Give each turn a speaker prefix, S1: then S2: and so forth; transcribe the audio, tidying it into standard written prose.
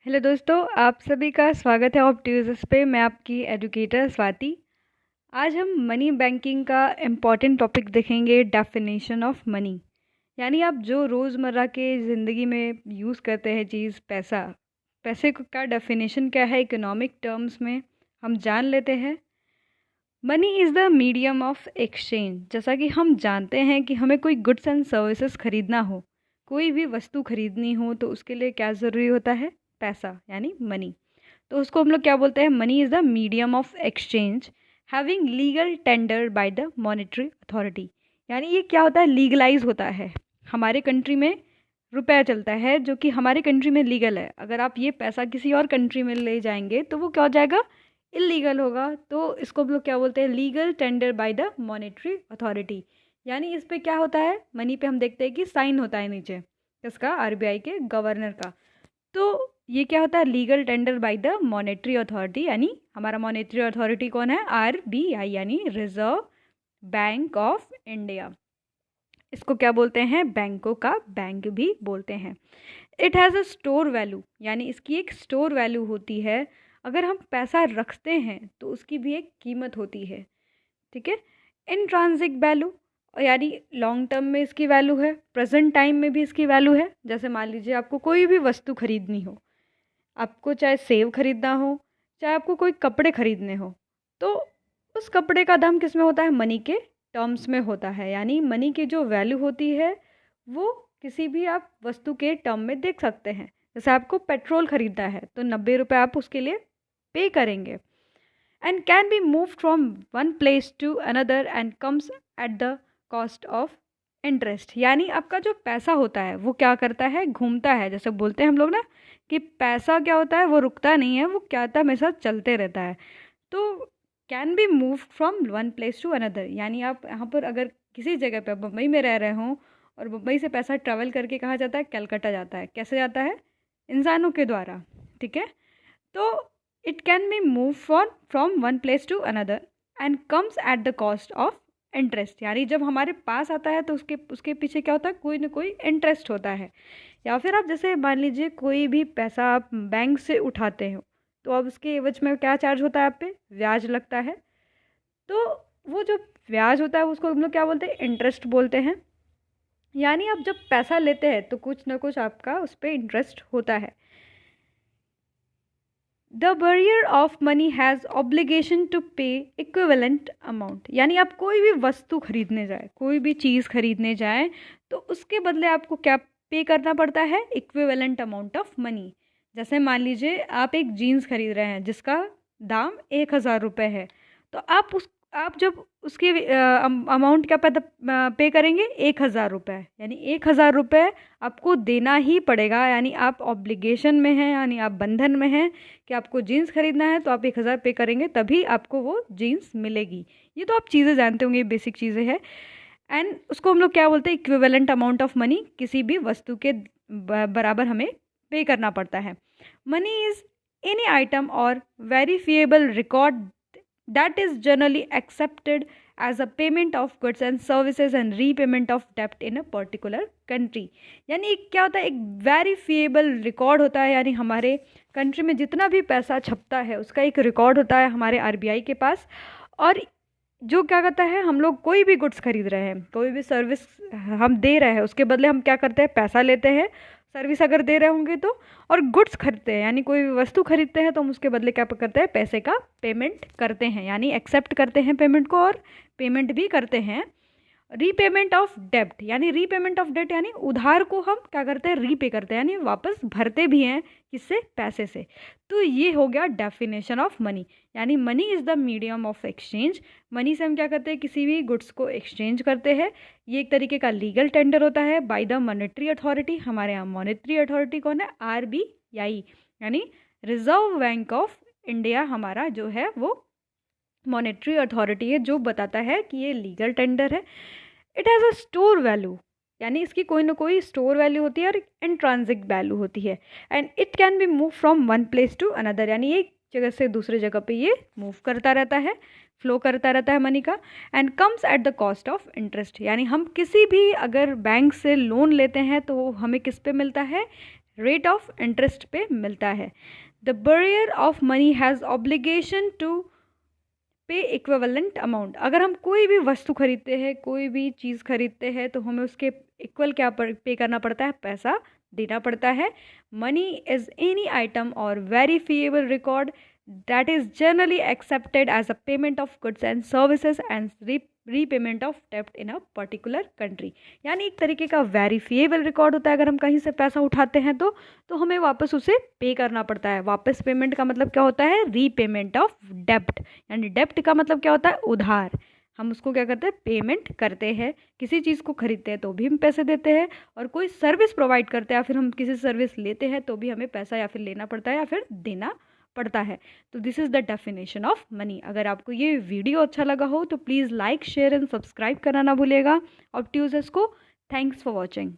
S1: Hello दोस्तों, आप सभी का स्वागत है ऑप्टिव्स पे। मैं आपकी एजुकेटर स्वाति। आज हम मनी बैंकिंग का इम्पॉर्टेंट टॉपिक देखेंगे, डेफिनेशन ऑफ मनी। यानी आप जो रोज़मर्रा के ज़िंदगी में यूज़ करते हैं चीज़, पैसा, का डेफिनेशन क्या है इकोनॉमिक टर्म्स में, हम जान लेते हैं। Money is the medium of exchange. जैसा कि हम जानते हैं कि हमें कोई गुड्स एंड सर्विसेज खरीदना हो, कोई भी वस्तु खरीदनी हो, तो उसके लिए क्या ज़रूरी होता है? पैसा, यानी मनी। तो उसको हम लोग क्या बोलते हैं? Money is the medium of exchange having legal tender by the monetary authority. यानी ये क्या होता है? लीगलाइज होता है। हमारे कंट्री में रुपया चलता है जो कि हमारे कंट्री में लीगल है। अगर आप ये पैसा किसी और कंट्री में ले जाएंगे तो वो क्या हो जाएगा? इलीगल होगा। तो इसको हम लोग क्या बोलते हैं? Legal tender by the monetary authority. यानी इस पे क्या होता है? मनी पे हम देखते हैं कि साइन होता है नीचे, किसका? आरबीआई के गवर्नर का। तो ये क्या होता है? Legal tender by the monetary authority. यानी हमारा मॉनेटरी अथॉरिटी कौन है? आरबीआई, यानी रिजर्व बैंक ऑफ इंडिया। इसको क्या बोलते हैं? बैंकों का बैंक भी बोलते हैं। It has a store value, यानी इसकी एक स्टोर वैल्यू होती है। अगर हम पैसा रखते हैं तो उसकी भी एक कीमत होती है, ठीक है। इन ट्रांजिट वैल्यू, यानी लॉन्ग टर्म में इसकी वैल्यू है, प्रेजेंट टाइम में भी इसकी वैल्यू है। जैसे मान लीजिए आपको कोई भी वस्तु खरीदनी हो, आपको चाहे सेब खरीदना हो, चाहे आपको कोई कपड़े खरीदने हो, तो उस कपड़े का दाम किस में होता है? मनी के टर्म्स में होता है। यानी मनी की जो वैल्यू होती है वो किसी भी आप वस्तु के टर्म में देख सकते हैं। जैसे आपको पेट्रोल खरीदना है तो 90 रुपये आप उसके लिए पे करेंगे। And can be move from one place to another and comes at the cost of interest. यानी आपका जो पैसा होता है वो क्या करता है? घूमता है। जैसे बोलते हैं हम लोग ना कि पैसा क्या होता है? वो रुकता नहीं है, वो क्या होता है? हमेशा चलते रहता है। तो can be move from one place to another, यानी आप यहाँ पर अगर किसी जगह पे मुंबई में रह रहे हों और मुंबई से पैसा ट्रैवल करके कहाँ जाता है? कलकत्ता जाता है। कैसे जाता है? इंसानों के द्वारा, ठीक है। तो it can be move from one place to another and comes at the cost of interest. यानी जब हमारे पास आता है तो उसके उसके पीछे क्या होता है? कोई ना कोई इंटरेस्ट होता है। या फिर आप जैसे मान लीजिए कोई भी पैसा आप बैंक से उठाते हो तो अब उसके एवज में क्या चार्ज होता है? आप पे ब्याज लगता है। तो वो जो ब्याज होता है उसको हम लोग क्या बोलते हैं? इंटरेस्ट बोलते हैं। यानी आप जब पैसा लेते हैं तो कुछ ना कुछ आपका उस पर इंटरेस्ट होता है। The bearer of money has obligation to pay equivalent amount. यानी आप कोई भी वस्तु खरीदने जाए, कोई भी चीज़ खरीदने जाए तो उसके बदले आपको क्या पे करना पड़ता है? Equivalent amount of money. जैसे मान लीजिए आप एक जीन्स खरीद रहे हैं जिसका दाम 1,000 रुपये है, तो आप जब उसके अमाउंट क्या पे करेंगे? 1,000 रुपये। यानी 1,000 रुपये आपको देना ही पड़ेगा। यानी आप ऑब्लिगेशन में हैं, यानी आप बंधन में हैं कि आपको जीन्स खरीदना है तो आप 1,000 पे करेंगे तभी आपको वो जीन्स मिलेगी। ये तो आप चीज़ें जानते होंगे, बेसिक चीज़ें हैं। एंड उसको हम लोग क्या बोलते हैं? Equivalent amount of money. किसी भी वस्तु के बराबर हमें पे करना पड़ता है। Money is any item or verifiable record that is generally accepted as a payment of goods and services and repayment of debt in a particular country। यानी एक क्या होता है? एक वेरीफिएबल रिकॉर्ड होता है। यानी हमारे कंट्री में जितना भी पैसा छपता है उसका एक रिकॉर्ड होता है हमारे आरबीआई के पास। और जो क्या करता है? हम लोग कोई भी गुड्स खरीद रहे हैं, कोई भी सर्विस हम दे रहे हैं, उसके बदले हम क्या करते हैं? पैसा लेते हैं। सर्विस अगर दे रहे होंगे तो, और गुड्स खरीदते हैं यानी कोई भी वस्तु खरीदते हैं तो हम उसके बदले क्या करते हैं? पैसे का पेमेंट करते हैं। यानी एक्सेप्ट करते हैं पेमेंट को और पेमेंट भी करते हैं। रीपेमेंट ऑफ डेब्ट, यानी रीपेमेंट ऑफ डेट, यानी उधार को हम क्या करते हैं? रीपे करते हैं, यानी वापस भरते भी हैं। किससे? पैसे से। तो ये हो गया डेफिनेशन ऑफ मनी। यानी money is the medium of exchange. Money से हम क्या करते हैं? किसी भी गुड्स को एक्सचेंज करते हैं। ये एक तरीके का लीगल टेंडर होता है बाय द मॉनेटरी अथॉरिटी। हमारे यहाँ मॉनेटरी अथॉरिटी कौन है? आरबीआई, यानी रिजर्व बैंक ऑफ इंडिया हमारा जो है वो मॉनेटरी अथॉरिटी है, जो बताता है कि ये लीगल टेंडर है। It has a store value, यानी इसकी कोई ना कोई स्टोर वैल्यू होती है और इंट्रांसिक वैल्यू होती है। And it can be move from one place to another, यानी एक जगह से दूसरे जगह पे ये मूव करता रहता है, फ्लो करता रहता है मनी का। And comes at the cost of interest, यानी हम किसी भी अगर बैंक से लोन लेते हैं तो हमें किस पे मिलता है? रेट ऑफ इंटरेस्ट पे मिलता है। The bearer of money has obligation to pay equivalent amount. अगर हम कोई भी वस्तु खरीदते हैं, कोई भी चीज़ खरीदते हैं, तो हमें उसके इक्वल क्या पे करना पड़ता है, पैसा देना पड़ता है। Money is any item or verifiable record that is generally accepted as a payment of goods and services and repayment of डेब्ट इन अ पर्टिकुलर कंट्री। यानी एक तरीके का वेरीफिएबल रिकॉर्ड होता है। अगर हम कहीं से पैसा उठाते हैं तो हमें वापस उसे पे करना पड़ता है। वापस पेमेंट का मतलब क्या होता है, रीपेमेंट ऑफ डेब्ट। यानी डेब्ट का मतलब क्या होता है, उधार। हम उसको क्या करते हैं, पेमेंट करते हैं। किसी चीज़ को खरीदते हैं तो भी हम पैसे देते हैं, और कोई सर्विस प्रोवाइड करते हैं या फिर हम किसी सर्विस लेते हैं तो भी हमें पैसा या फिर लेना पड़ता है या फिर देना पड़ता है। तो this is the definition of money. अगर आपको ये वीडियो अच्छा लगा हो तो please like, share and subscribe करना ना भूलिएगा ऑब्ट्यूज़ को। Thanks for watching.